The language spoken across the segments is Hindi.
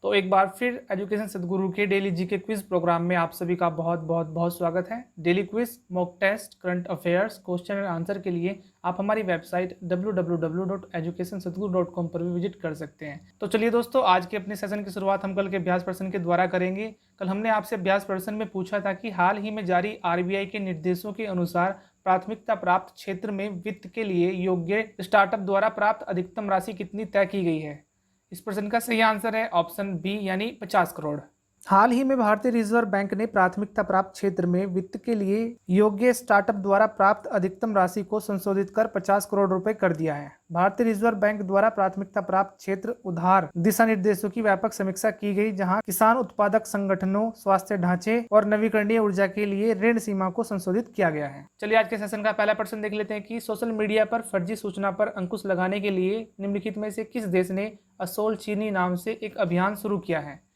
तो एक बार फिर एजुकेशन सदगुरु के डेली जीके क्विज प्रोग्राम में आप सभी का बहुत बहुत बहुत स्वागत है। Daily quiz, mock test, current affairs, question and answer के लिए आप हमारी वेबसाइट www.educationsadguru.com पर भी विजिट कर सकते हैं। तो चलिए दोस्तों, आज के अपने सेशन की शुरुआत हम कल के अभ्यास प्रश्न के द्वारा करेंगे। कल हमने आपसे अभ्यास प्रश्न में पूछा था कि हाल ही में जारी आरबीआई के निर्देशों के अनुसार प्राथमिकता प्राप्त क्षेत्र में वित्त के लिए योग्य स्टार्टअप द्वारा प्राप्त अधिकतम राशि कितनी तय की गई है। इस प्रश्न का सही आंसर है ऑप्शन बी यानी 50 करोड़। हाल ही में भारतीय रिजर्व बैंक ने प्राथमिकता प्राप्त क्षेत्र में वित्त के लिए योग्य स्टार्टअप द्वारा प्राप्त अधिकतम राशि को संशोधित कर 50 करोड़ रुपए कर दिया है। भारतीय रिजर्व बैंक द्वारा प्राथमिकता प्राप्त क्षेत्र उधार दिशा निर्देशों की व्यापक समीक्षा की गई, जहां किसान उत्पादक संगठनों, स्वास्थ्य ढांचे और नवीकरणीय ऊर्जा के लिए ऋण सीमा को संशोधित किया गया है। चलिए आज के सेशन का पहला प्रश्न देख लेते हैं कि सोशल मीडिया पर फर्जी सूचना पर अंकुश लगाने के लिए निम्नलिखित में से किस देश ने असोल चीनी नाम से एक अभियान शुरू किया है।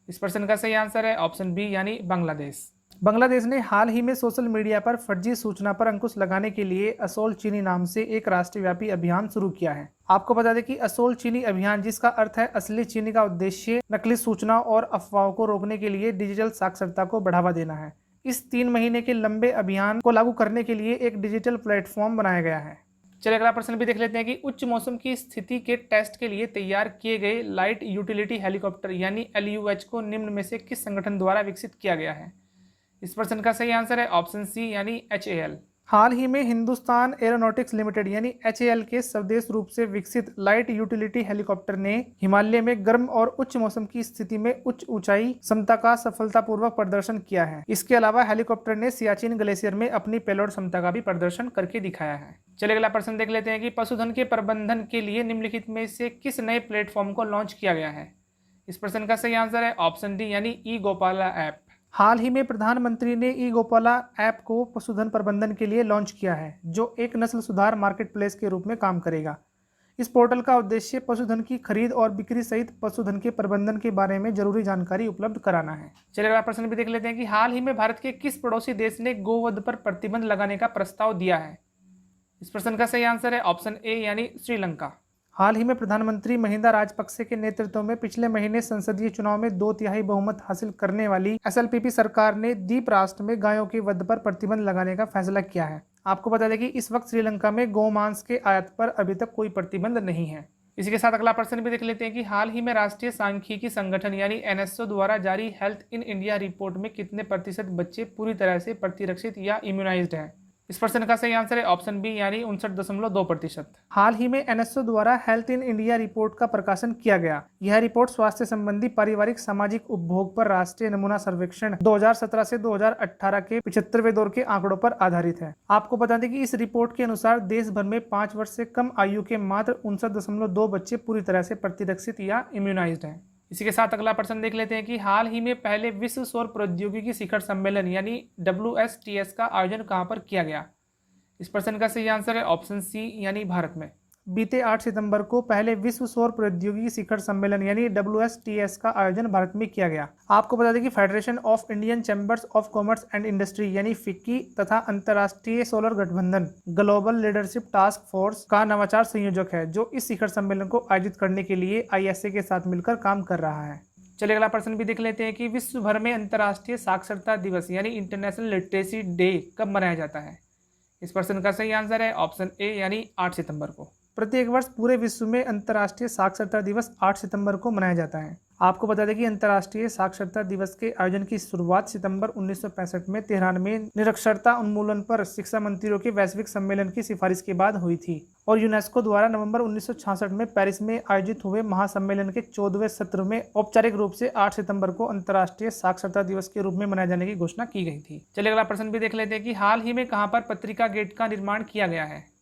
इस प्रश्न का सही आंसर है ऑप्शन बी यानी बांग्लादेश। बांग्लादेश ने हाल ही में सोशल मीडिया पर फर्जी सूचना पर अंकुश लगाने के लिए असोल चीनी नाम से एक राष्ट्रव्यापी अभियान शुरू किया है। आपको बता दें कि असोल चीनी अभियान, जिसका अर्थ है असली चीनी, का उद्देश्य नकली सूचना और अफवाहों को रोकने के लिए डिजिटल साक्षरता को बढ़ावा देना है। इस 3 महीने के लंबे अभियान को लागू करने के लिए एक डिजिटल प्लेटफॉर्म बनाया गया है। चलिए अगला प्रश्न भी देख लेते हैं कि उच्च मौसम की स्थिति के टेस्ट के लिए तैयार किए गए लाइट यूटिलिटी हेलीकॉप्टर यानी LUH को निम्न में से किस संगठन द्वारा विकसित किया गया है। इस प्रश्न का सही आंसर है ऑप्शन सी यानी HAL। हाल ही में हिंदुस्तान एरोनॉटिक्स लिमिटेड यानी HAL के स्वदेश रूप से विकसित लाइट यूटिलिटी हेलीकॉप्टर ने हिमालय में गर्म और उच्च मौसम की स्थिति में उच्च ऊंचाई क्षमता का सफलतापूर्वक प्रदर्शन किया है। इसके अलावा हेलीकॉप्टर ने सियाचिन ग्लेशियर में अपनी पेलोड क्षमता का भी प्रदर्शन करके दिखाया है। चलिए अगला प्रश्न देख लेते हैं कि पशुधन के प्रबंधन के लिए निम्नलिखित में से किस नए प्लेटफॉर्म को लॉन्च किया गया है। इस प्रश्न का सही आंसर है ऑप्शन डी यानी ई गोपाला ऐप। हाल ही में प्रधानमंत्री ने ई गोपाला ऐप को पशुधन प्रबंधन के लिए लॉन्च किया है, जो एक नस्ल सुधार मार्केट प्लेस के रूप में काम करेगा। इस पोर्टल का उद्देश्य पशुधन की खरीद और बिक्री सहित पशुधन के प्रबंधन के बारे में जरूरी जानकारी उपलब्ध कराना है। चलिए अगला प्रश्न भी देख लेते हैं कि हाल ही में भारत के किस पड़ोसी देश ने गोवध पर प्रतिबंध लगाने का प्रस्ताव दिया है। इस प्रश्न का सही आंसर है ऑप्शन ए यानी श्रीलंका। हाल ही में प्रधानमंत्री महिंदा राजपक्षे के नेतृत्व में पिछले महीने संसदीय चुनाव में 2/3 बहुमत हासिल करने वाली SLPP सरकार ने द्वीप राष्ट्र में गायों के वध पर प्रतिबंध लगाने का फैसला किया है। आपको बता दें कि इस वक्त श्रीलंका में गौमांस के आयात पर अभी तक कोई प्रतिबंध नहीं है। इसी के साथ अगला प्रश्न भी देख लेते हैं कि हाल ही में राष्ट्रीय सांख्यिकी संगठन यानी NSO द्वारा जारी हेल्थ इन इंडिया रिपोर्ट में कितने प्रतिशत बच्चे पूरी तरह से प्रतिरक्षित या इम्यूनाइज्ड हैं। इस प्रश्न का सही आंसर है ऑप्शन बी यानी 59.2%। हाल ही में NSO द्वारा हेल्थ इन इंडिया रिपोर्ट का प्रकाशन किया गया। यह रिपोर्ट स्वास्थ्य संबंधी पारिवारिक सामाजिक उपभोग पर राष्ट्रीय नमूना सर्वेक्षण 2017 से 2018 के 75वें दौर के आंकड़ों पर आधारित है। आपको बता दें कि इस रिपोर्ट के अनुसार देश भर में 5 वर्ष से कम आयु के मात्र 59.2 बच्चे पूरी तरह से प्रतिरक्षित या इम्यूनाइज्ड हैं। इसी के साथ अगला प्रश्न देख लेते हैं कि हाल ही में पहले विश्व सौर प्रौद्योगिकी शिखर सम्मेलन यानी WSTS का आयोजन कहां पर किया गया। इस प्रश्न का सही आंसर है ऑप्शन सी यानी भारत में। बीते 8 सितंबर को पहले विश्व सौर प्रौद्योगिकी शिखर सम्मेलन यानी WSTS का आयोजन भारत में किया गया। आपको बता दें कि federation of Indian chambers of commerce and industry यानी फिक्की तथा अंतर्राष्ट्रीय सोलर गठबंधन ग्लोबल लीडरशिप टास्क फोर्स का नवाचार संयोजक है, जो इस शिखर सम्मेलन को आयोजित करने के लिए ISA के साथ मिलकर काम कर रहा है। चलिए अगला प्रश्न भी देख लेते हैं कि विश्व भर में अंतर्राष्ट्रीय साक्षरता दिवस यानी इंटरनेशनल लिटरेसी डे कब मनाया जाता है। इस प्रश्न का सही आंसर है ऑप्शन ए यानी 8 सितंबर को। प्रत्येक वर्ष पूरे विश्व में अंतर्राष्ट्रीय साक्षरता दिवस 8 सितंबर को मनाया जाता है। आपको बता दें कि अंतर्राष्ट्रीय साक्षरता दिवस के आयोजन की शुरुआत सितंबर 1965 में तेहरान में निरक्षरता उन्मूलन पर शिक्षा मंत्रियों के वैश्विक सम्मेलन की सिफारिश के बाद हुई थी और यूनेस्को द्वारा नवंबर 1966 में पेरिस में आयोजित हुए महासम्मेलन के 14वें सत्र में औपचारिक रूप से 8 सितंबर को अंतर्राष्ट्रीय साक्षरता दिवस के रूप में मनाए जाने की घोषणा की गई थी। चलिए अगला प्रश्न भी देख लेते हैं कि हाल ही में कहां पर पत्रिका गेट का निर्माण किया गया है।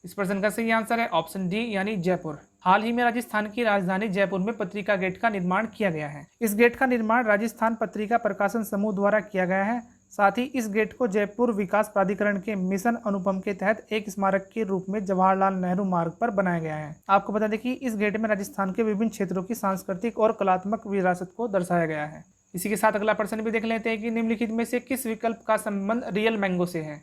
इस प्रश्न का सही आंसर है ऑप्शन डी यानी जयपुर। हाल ही में राजस्थान की राजधानी जयपुर में पत्रिका गेट का निर्माण किया गया है। इस गेट का निर्माण राजस्थान पत्रिका प्रकाशन समूह द्वारा किया गया है। साथ ही इस गेट को जयपुर विकास प्राधिकरण के मिशन अनुपम के तहत एक स्मारक के रूप में जवाहरलाल नेहरू मार्ग पर बनाया गया है। आपको बता दें कि इस गेट में राजस्थान के विभिन्न क्षेत्रों की सांस्कृतिक और कलात्मक विरासत को दर्शाया गया है। इसी के साथ अगला प्रश्न भी देख लेते हैं कि निम्नलिखित में से किस विकल्प का संबंध रियल मैंगो से है।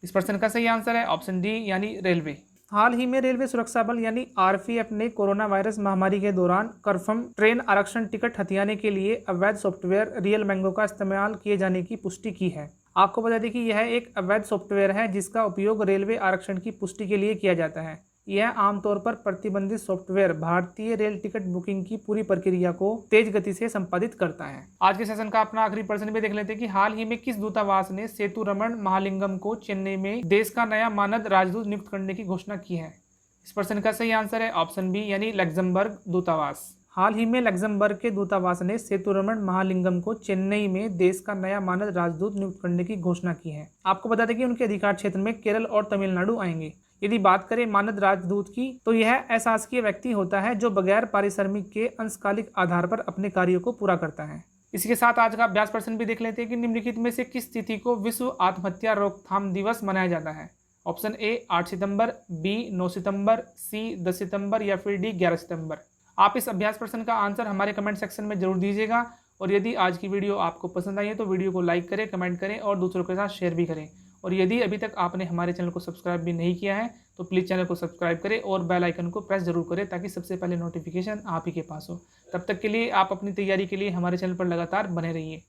इस प्रश्न का सही आंसर है ऑप्शन डी यानी रेलवे। हाल ही में रेलवे सुरक्षा बल यानी आरपीएफ ने कोरोना वायरस महामारी के दौरान कन्फर्म ट्रेन आरक्षण टिकट हथियाने के लिए अवैध सॉफ्टवेयर रियल मैंगो का इस्तेमाल किए जाने की पुष्टि की है। आपको बता दें कि यह एक अवैध सॉफ्टवेयर है जिसका उपयोग रेलवे आरक्षण की पुष्टि के लिए किया जाता है। यह आमतौर पर प्रतिबंधित सॉफ्टवेयर भारतीय रेल टिकट बुकिंग की पूरी प्रक्रिया को तेज गति से संपादित करता है। आज के सेशन का अपना आखिरी प्रश्न भी देख लेते हैं कि हाल ही में किस दूतावास ने सेतुरमण महालिंगम को चेन्नई में देश का नया मानद राजदूत नियुक्त करने की घोषणा की है। इस प्रश्न का सही आंसर है ऑप्शन बी यानी लग्जमबर्ग दूतावास। हाल ही में लग्जमबर्ग के दूतावास ने सेतुरमण महालिंगम को चेन्नई में देश का नया मानद राजदूत नियुक्त करने की घोषणा की है। आपको बता दें कि उनके अधिकार क्षेत्र में केरल और तमिलनाडु आएंगे। यदि बात करें मानद राजदूत की, तो यह अशासकीय व्यक्ति होता है जो बगैर पारिश्रमिक के अंशकालिक आधार पर अपने कार्यों को पूरा करता है। इसी के साथ आज का अभ्यास प्रश्न भी देख लेते हैं कि निम्नलिखित में से किस तिथि को विश्व आत्महत्या रोकथाम दिवस मनाया जाता है। ऑप्शन ए 8 सितंबर, बी 9 सितंबर, सी 10 सितंबर या फिर डी 11 सितंबर। आप इस अभ्यास प्रश्न का आंसर हमारे कमेंट सेक्शन में जरूर दीजिएगा। और यदि आज की वीडियो आपको पसंद आई है तो वीडियो को लाइक करें, कमेंट करें और दूसरों के साथ शेयर भी करें। और यदि अभी तक आपने हमारे चैनल को सब्सक्राइब भी नहीं किया है तो प्लीज़ चैनल को सब्सक्राइब करें और बेल आइकन को प्रेस जरूर करें ताकि सबसे पहले नोटिफिकेशन आप ही के पास हो। तब तक के लिए आप अपनी तैयारी के लिए हमारे चैनल पर लगातार बने रहिए।